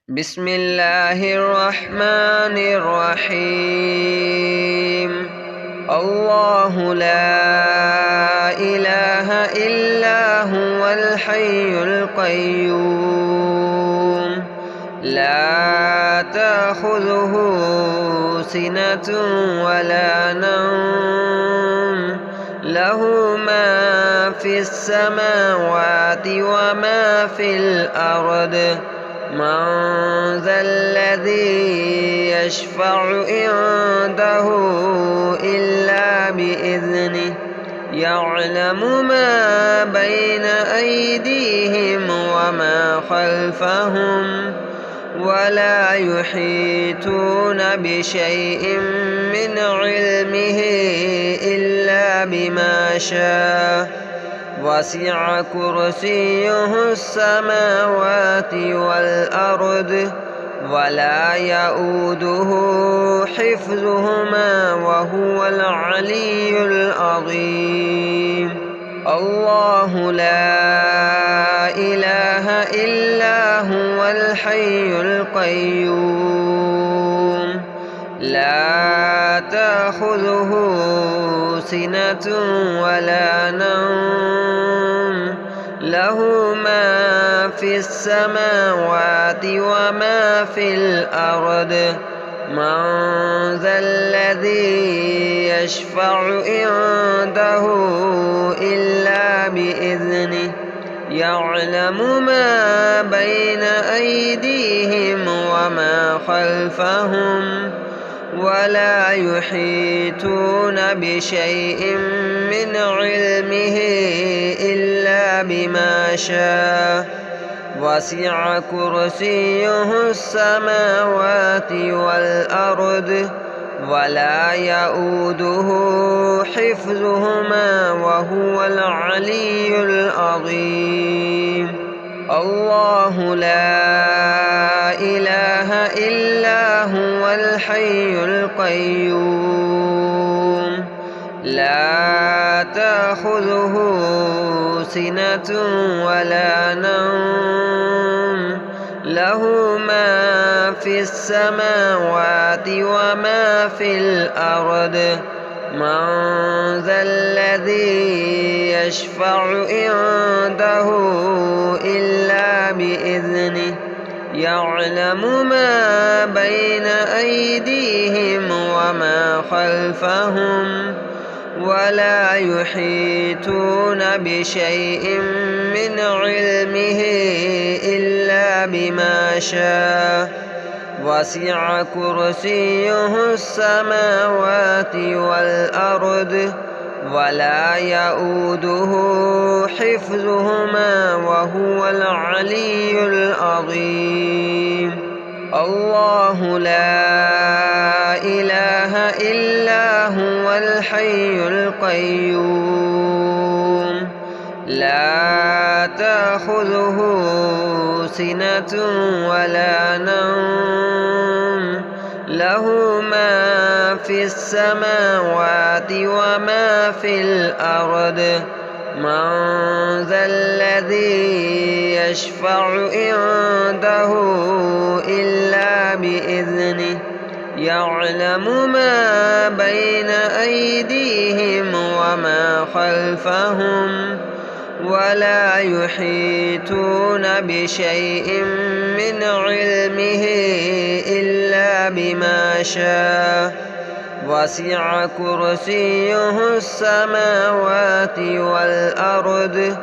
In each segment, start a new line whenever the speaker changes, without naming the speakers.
بسم الله الرحمن الرحيم. الله لا إله إلا هو الحي القيوم لا تأخذه سنة ولا نوم له ما في السماوات وما في الأرض من ذا الذي يشفع عنده إلا بإذنه يعلم ما بين أيديهم وما خلفهم ولا يحيطون بشيء من علمه إلا بما شاء وسع كرسيه السماوات والأرض ولا يؤوده حفظهما وهو العلي العظيم. الله لا إله إلا هو الحي القيوم لا تأخذه سنة ولا نوم له ما في السماوات وما في الأرض من ذا الذي يشفع عنده إلا بإذنه يعلم ما بين أيديهم وما خلفهم ولا يحيطون بشيء من علمه إلا بما شاء وسع كرسيه السماوات والأرض ولا يؤوده حفظهما وهو العلي العظيم. الله لا إله إلا هو الحي القيوم لا تأخذه سنة ولا نوم له ما في السماوات وما في الأرض من ذا الذي يشفع عنده إلا بإذنه يعلم ما بين أيديهم وما خلفهم ولا يحيطون بشيء من علمه إلا بما شاء وسع كرسيه السماوات والأرض ولا يؤوده حفظهما وهو العلي العظيم. الله لا إله إلا هو الحي القيوم لا تأخذه سنة ولا نوم له ما في السماوات وما في الأرض من ذا الذي يشفع عنده إلا بإذنه يعلم ما بين أيديهم وما خلفهم ولا يحيطون بشيء من علمه إلا بما شاء وسع كرسيه السماوات والأرض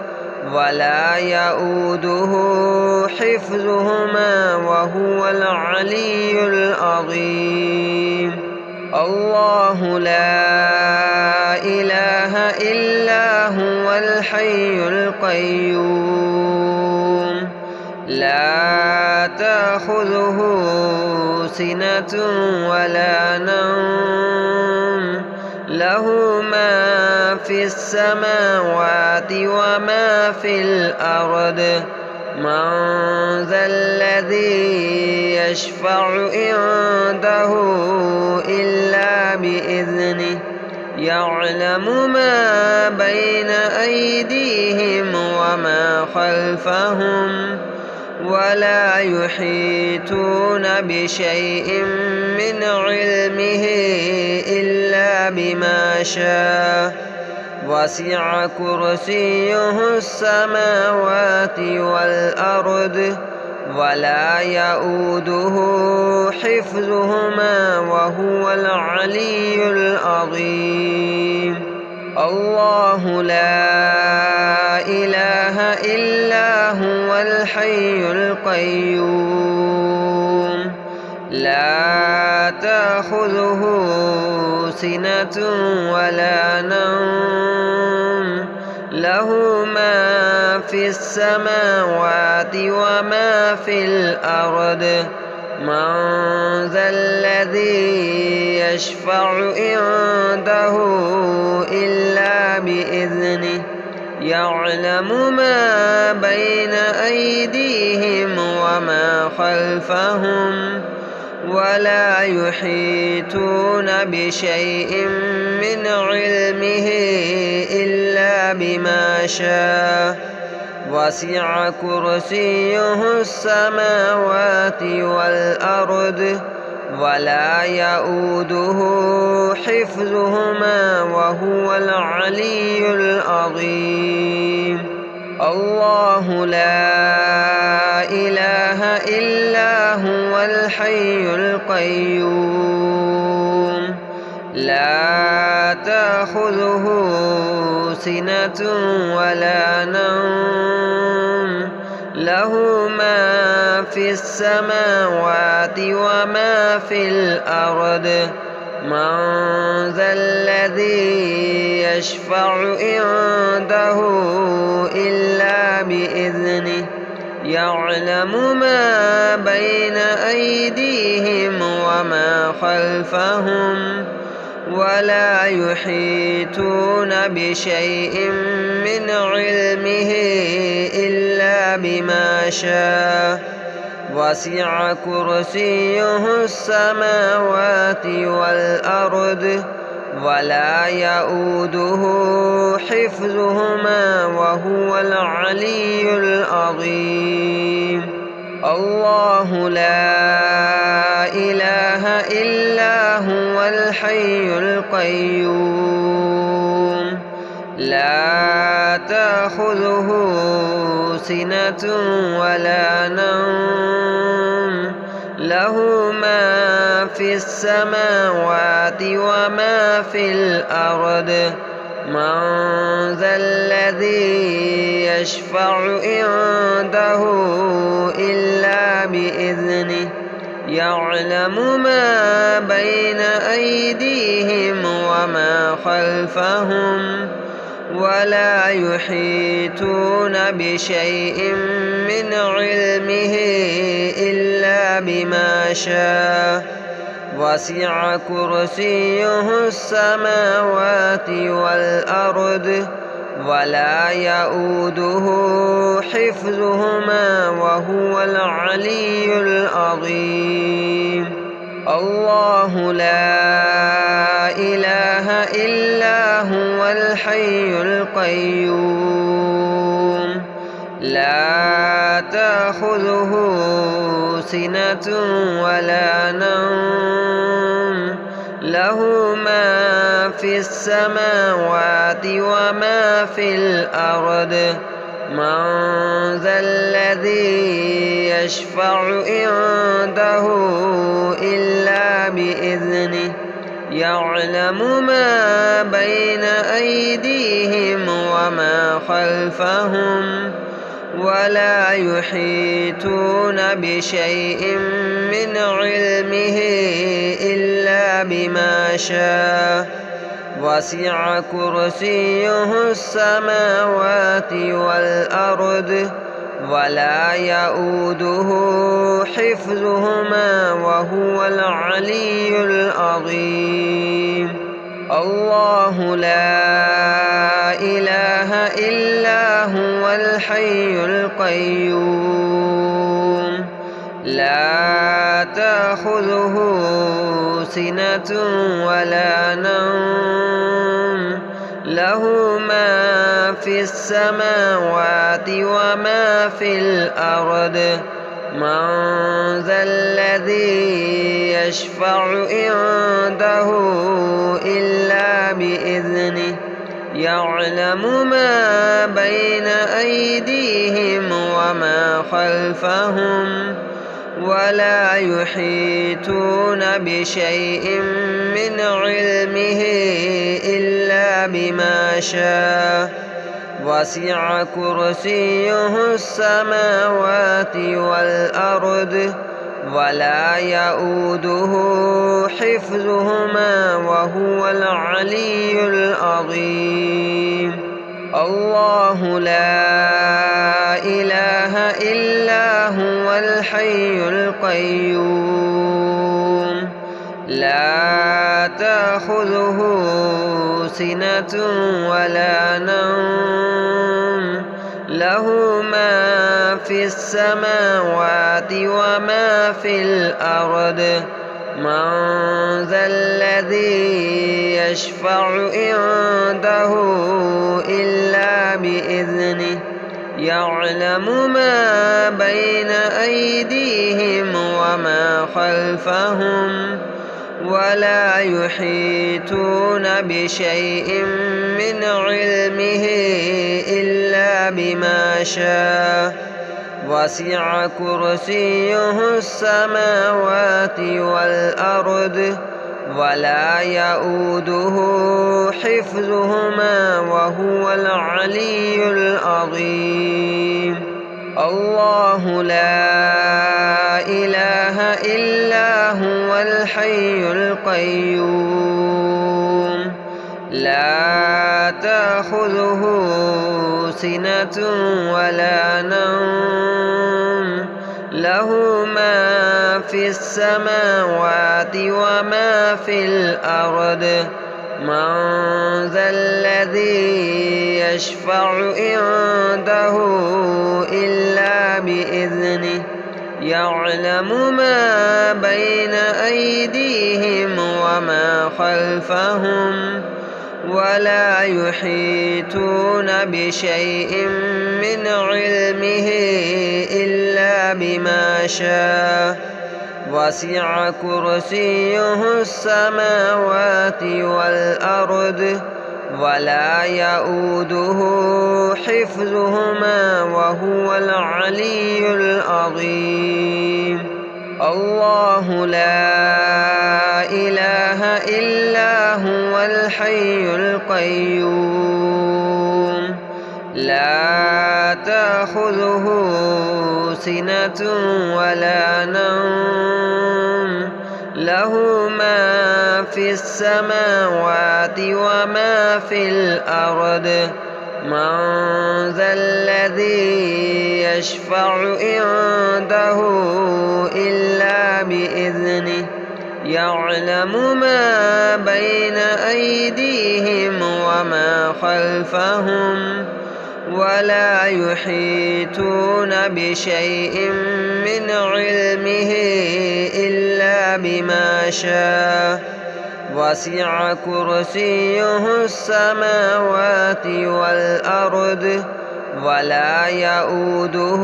ولا يؤوده حفظهما وهو العلي العظيم. الله لا إله إلا هو الحي القيوم لا تأخذه سنة ولا نوم له ما في السماوات وما في الأرض من ذا الذي يشفع عنده إلا بإذنه يعلم ما بين أيديهم وما خلفهم ولا يحيطون بشيء من علمه إلا بما شاء وسع كرسيه السماوات والأرض ولا يؤوده حفظهما وهو العلي العظيم الله لا إله إلا هو الحي القيوم لا تأخذه سنة ولا نوم له ما في السماوات وما في الأرض من ذا الذي يشفع عنده إلا بإذنه يعلم ما بين أيديهم وما خلفهم ولا يحيطون بشيء من علمه إلا بما شاء وسع كرسيه السماوات والأرض ولا يؤوده حفظهما وهو العلي العظيم الله لا إله إلا هو الحي القيوم لا تأخذه سنة ولا نوم له ما في السماوات وما في الأرض من ذا الذي يشفع عنده إلا بإذنه يعلم ما بين أيديهم وما خلفهم ولا يحيطون بشيء من علمه إلا بما شاء وسع كرسيه السماوات والأرض ولا يؤوده حفظهما وهو العلي العظيم الله لا إله إلا هو الحي القيوم لا تأخذه سنة ولا نوم له ما في السماوات وما في الأرض من ذا الذي يشفع عنده إلا بإذنه يعلم ما بين أيديهم وما خلفهم ولا يحيطون بشيء من علمه إلا بما شاء وسع كرسيه السماوات والأرض ولا يؤوده حفظهما وهو العلي العظيم الله لا إله إلا هو الحي القيوم لا تأخذه سنة ولا نوم له ما في السماوات وما في الأرض من ذا الذي يشفع عنده إلا بإذنه يعلم ما بين أيديهم وما خلفهم ولا يحيطون بشيء من علمه إلا بما شاء وسع كرسيه السماوات والأرض ولا يؤوده حفظهما وهو العلي العظيم الله لا إله إلا هو الحي القيوم لا تأخذه سنة ولا نوم له ما في السماوات وما في الأرض من ذا الذي يشفع عنده إلا بإذنه يعلم ما بين أيديهم وما خلفهم ولا يحيطون بشيء من علمه إلا بما شاء وسع كرسيه السماوات والأرض ولا يؤوده حفظهما وهو العلي العظيم. الله لا إله إلا هو الحي القيوم لا تأخذه سنة ولا نوم له ما في السماوات وما في الأرض من ذا الذي يشفع عنده إلا بإذنه يعلم ما بين أيديهم وما خلفهم ولا يحيطون بشيء من علمه إلا بما شاء وسع كرسيه السماوات والأرض ولا يؤوده حفظهما وهو العلي العظيم. الله لا إله إلا هو الحي القيوم لا تأخذه سنة ولا نوم له ما في السماوات وما في الأرض من ذا الذي يشفع عنده إلا بإذنه يعلم ما بين أيديهم وما خلفهم ولا يحيطون بشيء من علمه إلا بما شاء وسع كرسيه السماوات والأرض ولا يؤوده حفظهما وهو العلي العظيم. الله لا إله إلا هو الحي القيوم لا تأخذه سنة ولا نوم له ما في السماوات وما في الأرض من ذا الذي يشفع عنده إلا بإذنه يعلم ما بين أيديهم وما خلفهم ولا يحيطون بشيء من علمه إلا بما شاء وسع كرسيه السماوات والأرض ولا يؤوده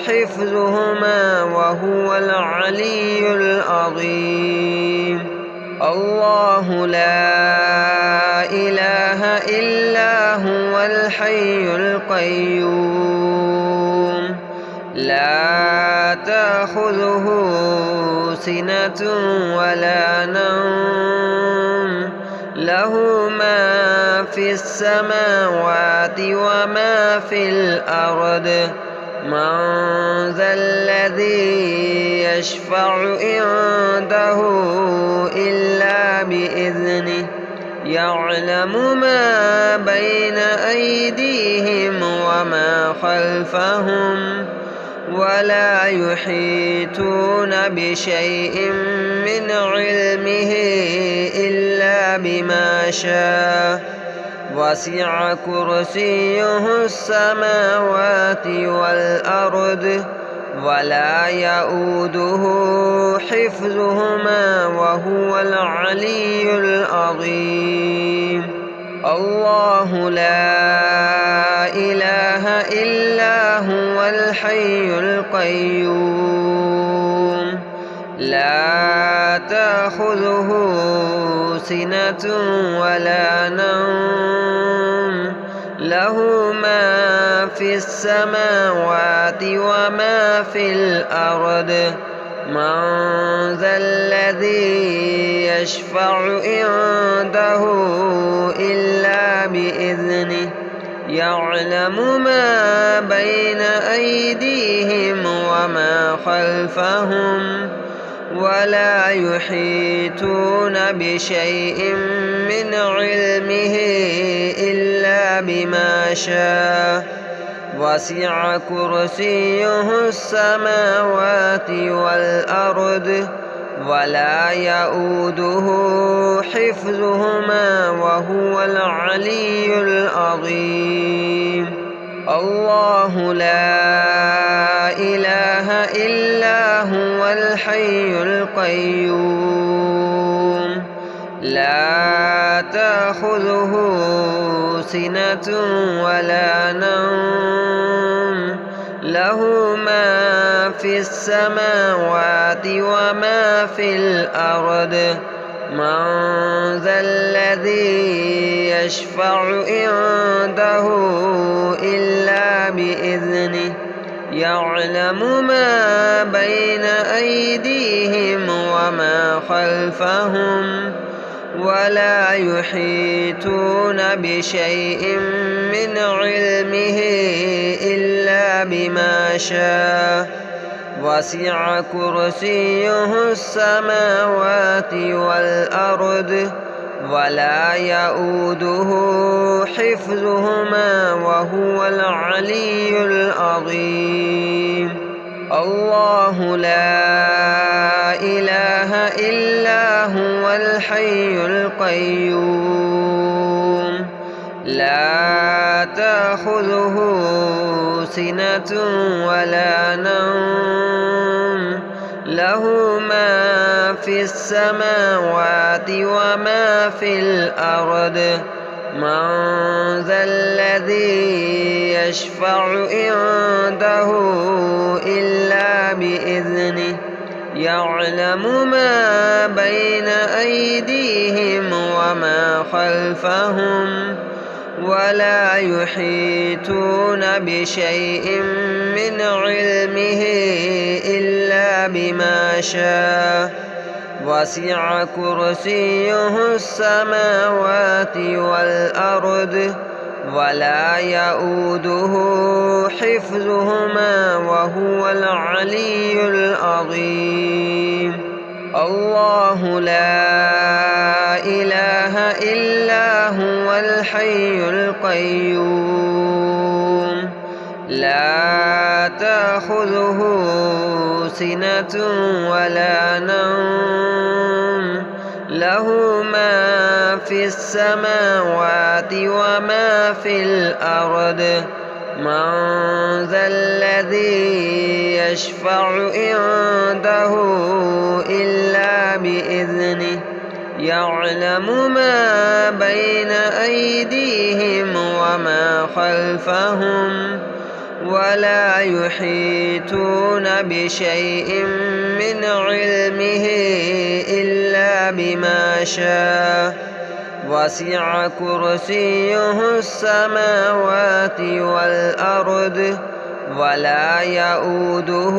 حفظهما وهو العلي العظيم. الله لا إله إلا هو الحي القيوم لا تأخذه سنة ولا نوم له ما في السماوات وما في الأرض من ذا الذي يشفع عنده إلا بإذنه يعلم ما بين أيديهم وما خلفهم ولا يحيطون بشيء من علمه إلا بما شاء وسع كرسيه السماوات والأرض ولا يؤوده حفظهما وهو العلي العظيم. الله لا إله إلا هو الحي القيوم لا تأخذه سنة ولا نوم له ما في السماوات وما في الأرض من ذا الذي يشفع عنده إلا بإذنه يعلم ما بين أيديهم وما خلفهم ولا يحيطون بشيء من علمه إلا بما شاء وسع كرسيه السماوات والأرض ولا يؤوده حفظهما وهو العلي العظيم الله لا إله إلا هو الحي القيوم لا تأخذه سنة ولا نوم له ما في السماوات وما في الأرض من ذا الذي يشفع عنده إلا بإذنه يعلم ما بين أيديهم وما خلفهم ولا يحيطون بشيء من علمه إلا بما شاء وسع كرسيه السماوات والأرض ولا يؤوده حفظهما وهو العلي العظيم الله لا إله إلا هو الحي القيوم لا تأخذه سنة ولا نوم له ما في السماوات وما في الأرض من ذا الذي يشفع عنده إلا بإذنه يعلم ما بين أيديهم وما خلفهم ولا يحيطون بشيء من علمه إلا بما شاء وسع كرسيه السماوات والأرض ولا يؤوده حفظهما وهو العلي العظيم الله لا إله إلا هو الحي القيوم لا تأخذه سنة ولا نوم له ما في السماوات وما في الأرض من ذا الذي يشفع عنده إلا بإذنه يعلم ما بين أيديهم وما خلفهم ولا يحيطون بشيء من علمه إلا بما شاء وسع كرسيه السماوات والأرض ولا يؤوده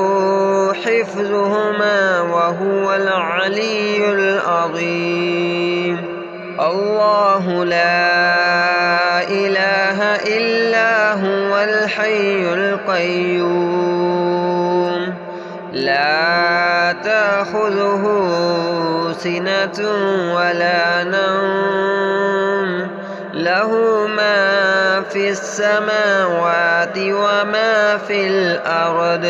حفظهما وهو العلي العظيم الله لا إله إلا هو الحي القيوم لا تأخذه سنة ولا نوم له ما في السماوات وما في الأرض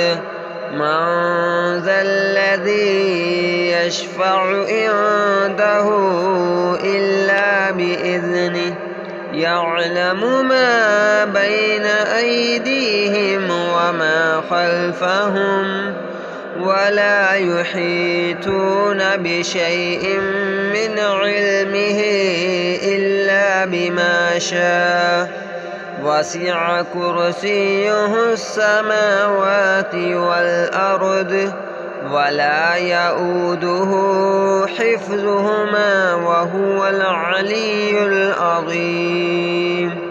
من ذا الذي يشفع عنده إلا بإذنه يعلم ما بين أيديهم وما خلفهم ولا يحيطون بشيء من علمه إلا بما شاء وسع كرسيه السماوات والأرض ولا يؤوده حفظهما وهو العلي العظيم.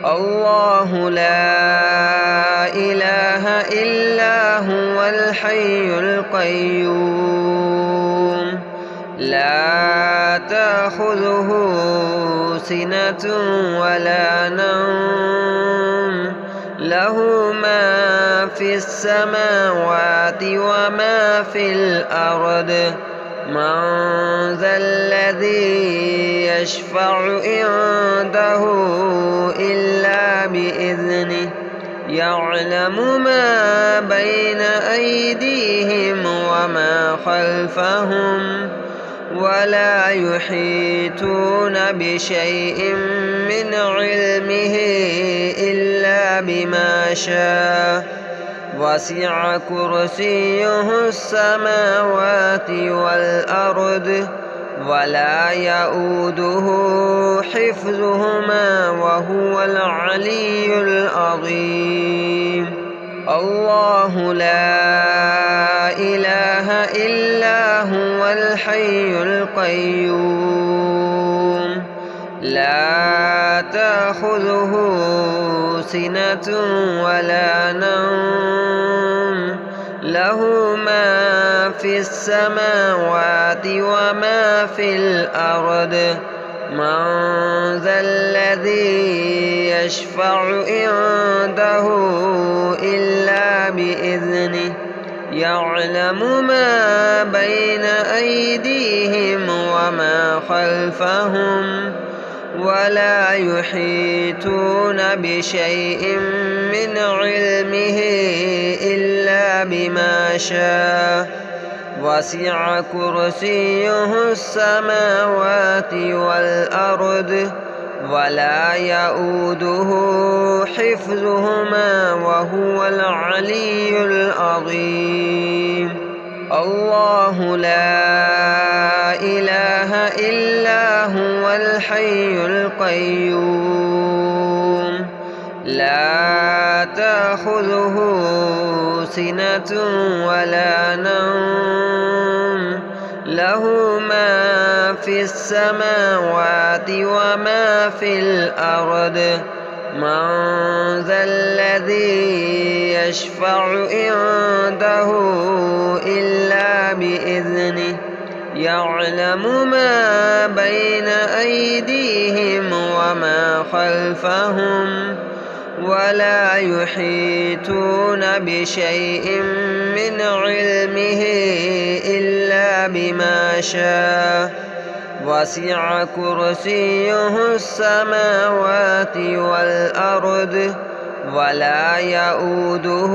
الله لا إله إلا هو الحي القيوم لا تأخذه سنة ولا نوم له ما في السماوات وما في الأرض من ذا الذي يشفع عنده إلا بإذنه يعلم ما بين أيديهم وما خلفهم ولا يحيطون بشيء من علمه إلا بما شاء وسع كرسيه السماوات والأرض ولا يؤوده حفظهما وهو العلي العظيم. الله لا إله إلا هو الحي القيوم لا تأخذه سنة ولا نوم له ما في السماوات وما في الأرض من ذا الذي يشفع عنده إلا بإذنه يعلم ما بين أيديهم وما خلفهم ولا يحيطون بشيء من علمه إلا بما شاء وسع كرسيه السماوات والأرض ولا يؤوده حفظهما وهو العلي العظيم. الله لا إله إلا هو الحي القيوم لا تأخذه سنة ولا نوم له ما في السماوات وما في الأرض من ذا الذي يشفع عنده إلا بإذنه يعلم ما بين أيديهم وما خلفهم ولا يحيطون بشيء من علمه إلا بما شاء وسع كرسيه السماوات والأرض ولا يؤوده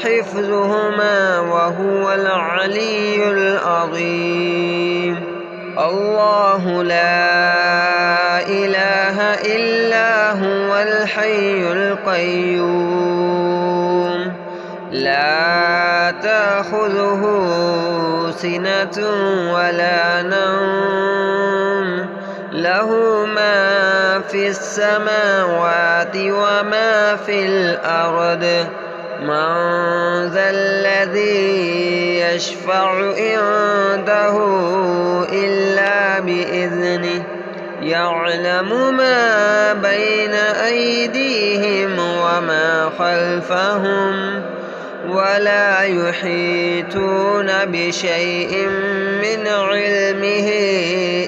حفظهما وهو العلي العظيم. الله لا إله إلا هو الحي القيوم لا تأخذه سنة ولا نوم له ما في السماوات وما في الأرض من ذا الذي يشفع عنده إلا بإذنه يعلم ما بين أيديهم وما خلفهم ولا يحيطون بشيء من علمه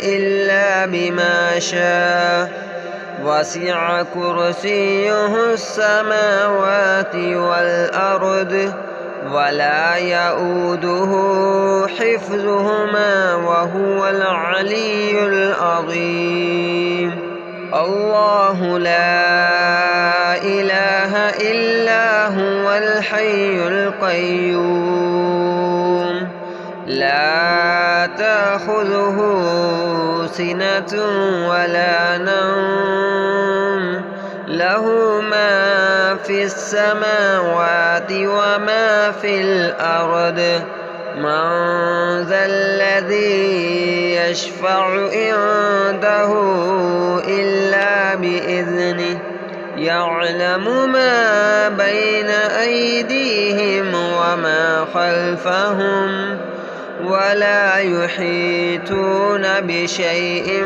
إلا بما شاء وسع كرسيه السماوات والأرض ولا يؤوده حفظهما وهو العلي العظيم. الله لا إله إلا هو الحي القيوم لا تأخذه سنة ولا نوم له ما في السماوات وما في الأرض من ذا الذي يشفع عنده إلا بإذنه يعلم ما بين أيديهم وما خلفهم ولا يحيطون بشيء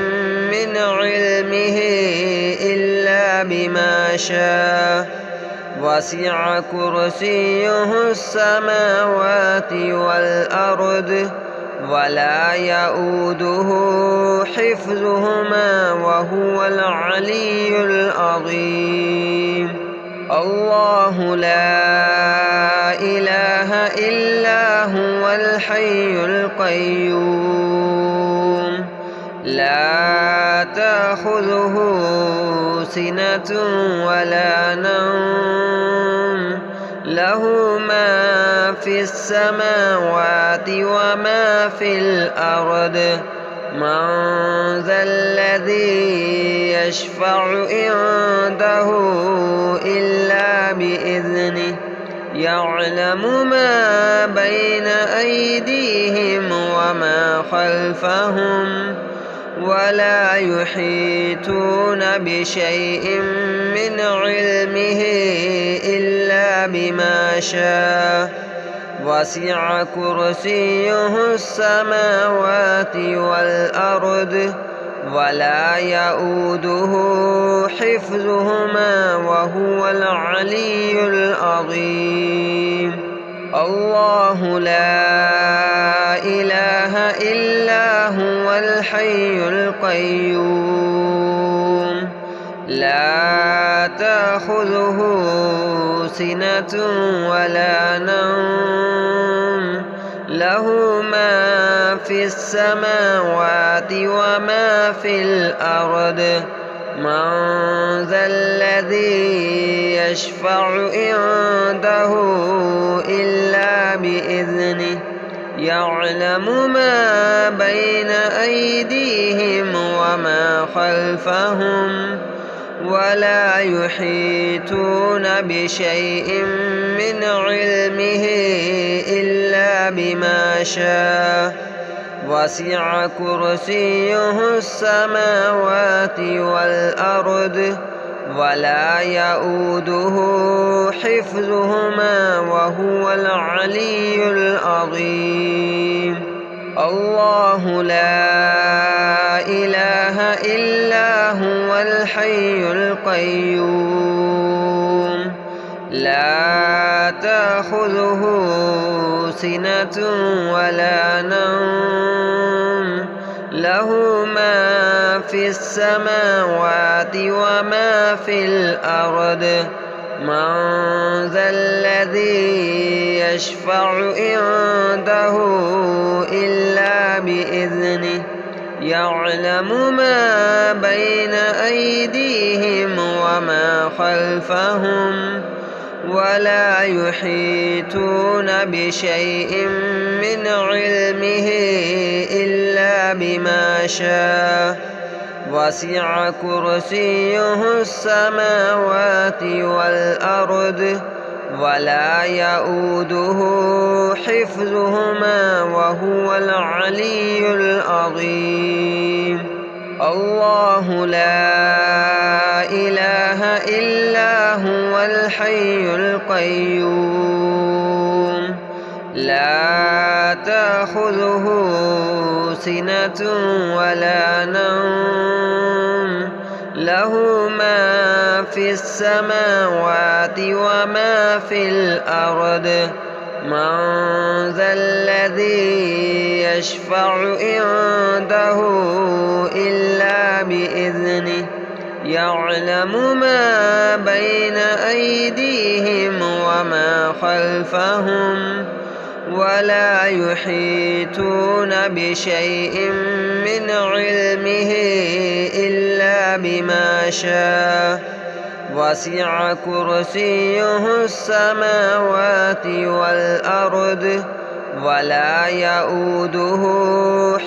من علمه إلا بما شاء وسع كرسيه السماوات والأرض ولا يؤوده حفظهما وهو العلي العظيم. الله لا إله إلا هو الحي القيوم لا تأخذه سنة ولا نوم له ما في السماوات وما في الأرض من ذا الذي يشفع عنده إلا بإذنه يعلم ما بين أيديهم وما خلفهم ولا يحيطون بشيء من علمه إلا بما شاء وسع كرسيه السماوات والأرض ولا يؤوده حفظهما وهو العلي العظيم. الله لا إله إلا هو الحي القيوم لا تأخذه سنة ولا نوم له ما في السماوات وما في الأرض من ذا الذي يشفع عنده إلا بإذنه يعلم ما بين أيديهم وما خلفهم ولا يحيطون بشيء من علمه إلا بما شاء وسع كرسيه السماوات والأرض ولا يؤوده حفظهما وهو العلي العظيم. الله لا إله إلا هو الحي القيوم لا تأخذه سنة ولا نوم له ما في السماوات وما في الأرض من ذا الذي يشفع عنده إلا بإذنه يعلم ما بين أيديهم وما خلفهم ولا يحيطون بشيء من علمه إلا بما شاء وسع كرسيه السماوات والأرض ولا يؤوده حفظهما وهو العلي العظيم. الله لا إله إلا هو الحي القيوم لا تأخذه سنة ولا نوم له ما في السماوات وما في الأرض من ذا الذي يشفع عنده إلا بإذنه يعلم ما بين أيديهم وما خلفهم ولا يحيطون بشيء من علمه إلا بما شاء وسع كرسيه السماوات والأرض ولا يؤوده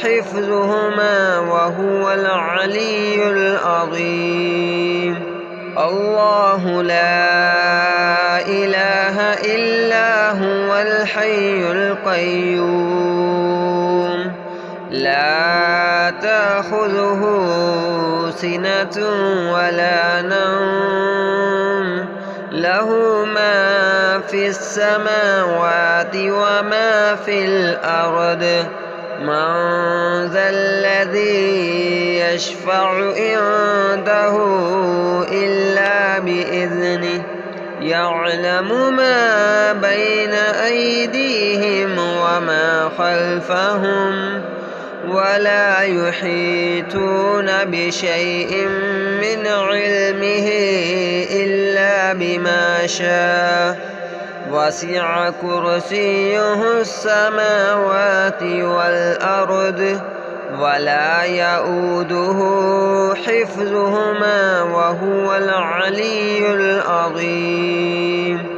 حفظهما وهو العلي العظيم. الله لا إله إلا هو الحي القيوم لا تأخذه سنة ولا نوم له ما في السماوات وما في الأرض من ذا الذي يشفع عنده إلا بإذنه يعلم ما بين أيديهم وما خلفهم ولا يحيطون بشيء من علمه إلا بما شاء وسع كرسيه السماوات والأرض ولا يؤوده حفظهما وهو العلي العظيم.